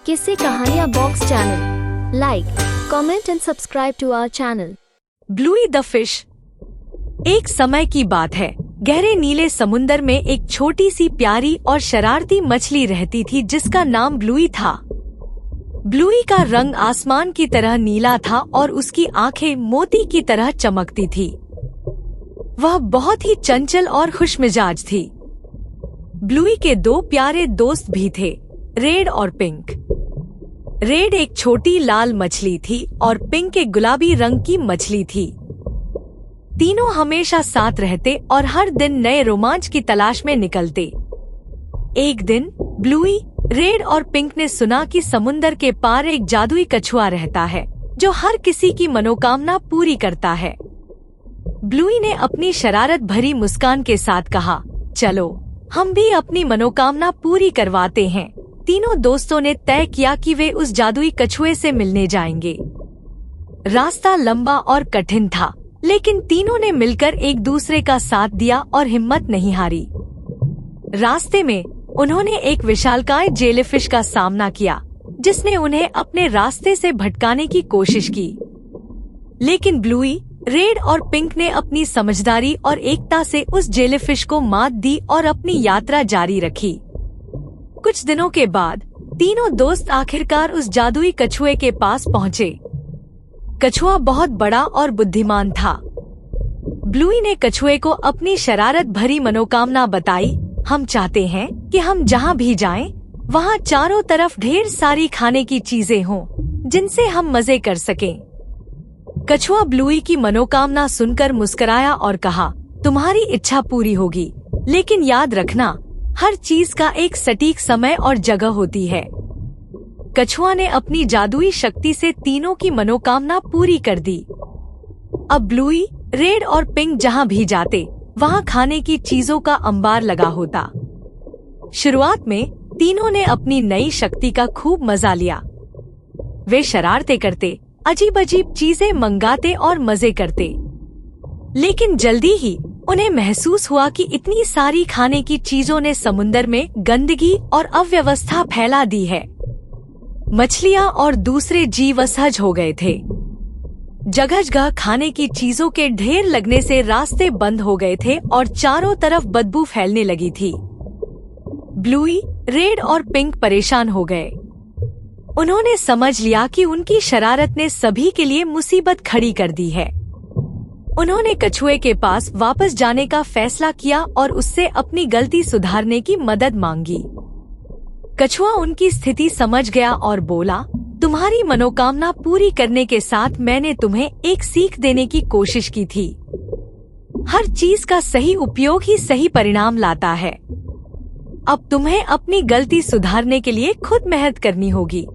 किस्से कहानियाँ box channel. Like, comment and subscribe to our channel. Bluey the fish. एक समय की बात है, गहरे नीले समुंदर में एक छोटी सी प्यारी और शरारती मछली रहती थी जिसका नाम ब्लूई था। ब्लूई का रंग आसमान की तरह नीला था और उसकी आंखें मोती की तरह चमकती थी। वह बहुत ही चंचल और खुशमिजाज थी। ब्लूई के दो प्यारे दोस्त भी थे, रेड और पिंक। रेड एक छोटी लाल मछली थी और पिंक एक गुलाबी रंग की मछली थी। तीनों हमेशा साथ रहते और हर दिन नए रोमांच की तलाश में निकलते। एक दिन ब्लूई, रेड और पिंक ने सुना कि समुंदर के पार एक जादुई कछुआ रहता है जो हर किसी की मनोकामना पूरी करता है। ब्लूई ने अपनी शरारत भरी मुस्कान के साथ कहा, चलो हम भी अपनी मनोकामना पूरी करवाते हैं। तीनों दोस्तों ने तय किया कि वे उस जादुई कछुए से मिलने जाएंगे। रास्ता लंबा और कठिन था, लेकिन तीनों ने मिलकर एक दूसरे का साथ दिया और हिम्मत नहीं हारी। रास्ते में उन्होंने एक विशालकाय जेलीफिश का सामना किया, जिसने उन्हें अपने रास्ते से भटकाने की कोशिश की। लेकिन ब्लूई, रेड और पिंक ने अपनी समझदारी और एकता से उस जेलीफिश को मात दी और अपनी यात्रा जारी रखी। कुछ दिनों के बाद तीनों दोस्त आखिरकार उस जादुई कछुए के पास पहुँचे। कछुआ बहुत बड़ा और बुद्धिमान था। ब्लूई ने कछुए को अपनी शरारत भरी मनोकामना बताई, हम चाहते हैं कि हम जहाँ भी जाएं, वहाँ चारों तरफ ढेर सारी खाने की चीजें हों, जिनसे हम मजे कर सकें। कछुआ ब्लूई की मनोकामना सुनकर मुस्कुराया और कहा, तुम्हारी इच्छा पूरी होगी, लेकिन याद रखना, हर चीज का एक सटीक समय और जगह होती है। कछुआ ने अपनी जादुई शक्ति से तीनों की मनोकामना पूरी कर दी। अब ब्लूई, रेड और पिंक जहाँ भी जाते, वहाँ खाने की चीजों का अंबार लगा होता। शुरुआत में तीनों ने अपनी नई शक्ति का खूब मजा लिया। वे शरारतें करते, अजीब अजीब चीजें मंगाते और मजे करते। लेकिन जल्दी ही उन्हें महसूस हुआ कि इतनी सारी खाने की चीजों ने समुंदर में गंदगी और अव्यवस्था फैला दी है। मछलियाँ और दूसरे जीव असहज हो गए थे। जगह जगह खाने की चीजों के ढेर लगने से रास्ते बंद हो गए थे और चारों तरफ बदबू फैलने लगी थी। ब्लूई, रेड और पिंक परेशान हो गए। उन्होंने समझ लिया कि उनकी शरारत ने सभी के लिए मुसीबत खड़ी कर दी है। उन्होंने कछुए के पास वापस जाने का फैसला किया और उससे अपनी गलती सुधारने की मदद मांगी। कछुआ उनकी स्थिति समझ गया और बोला, तुम्हारी मनोकामना पूरी करने के साथ मैंने तुम्हें एक सीख देने की कोशिश की थी। हर चीज का सही उपयोग ही सही परिणाम लाता है। अब तुम्हें अपनी गलती सुधारने के लिए खुद मेहनत करनी होगी।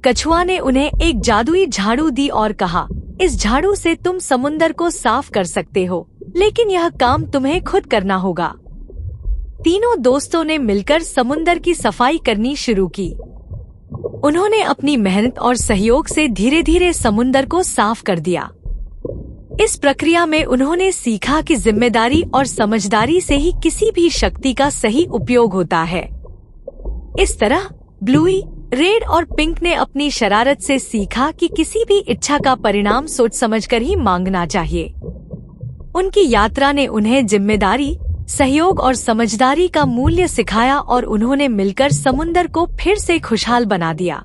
कछुआ ने उन्हें एक जादुई झाड़ू दी और कहा, इस झाड़ू से तुम समुंदर को साफ कर सकते हो, लेकिन यह काम तुम्हें खुद करना होगा। तीनों दोस्तों ने मिलकर समुंदर की सफाई करनी शुरू की। उन्होंने अपनी मेहनत और सहयोग से धीरे धीरे समुंदर को साफ कर दिया। इस प्रक्रिया में उन्होंने सीखा कि जिम्मेदारी और समझदारी से ही किसी भी शक्ति का सही उपयोग होता है। इस तरह ब्लूई, रेड और पिंक ने अपनी शरारत से सीखा कि किसी भी इच्छा का परिणाम सोच समझकर ही मांगना चाहिए। उनकी यात्रा ने उन्हें जिम्मेदारी, सहयोग और समझदारी का मूल्य सिखाया और उन्होंने मिलकर समुंदर को फिर से खुशहाल बना दिया।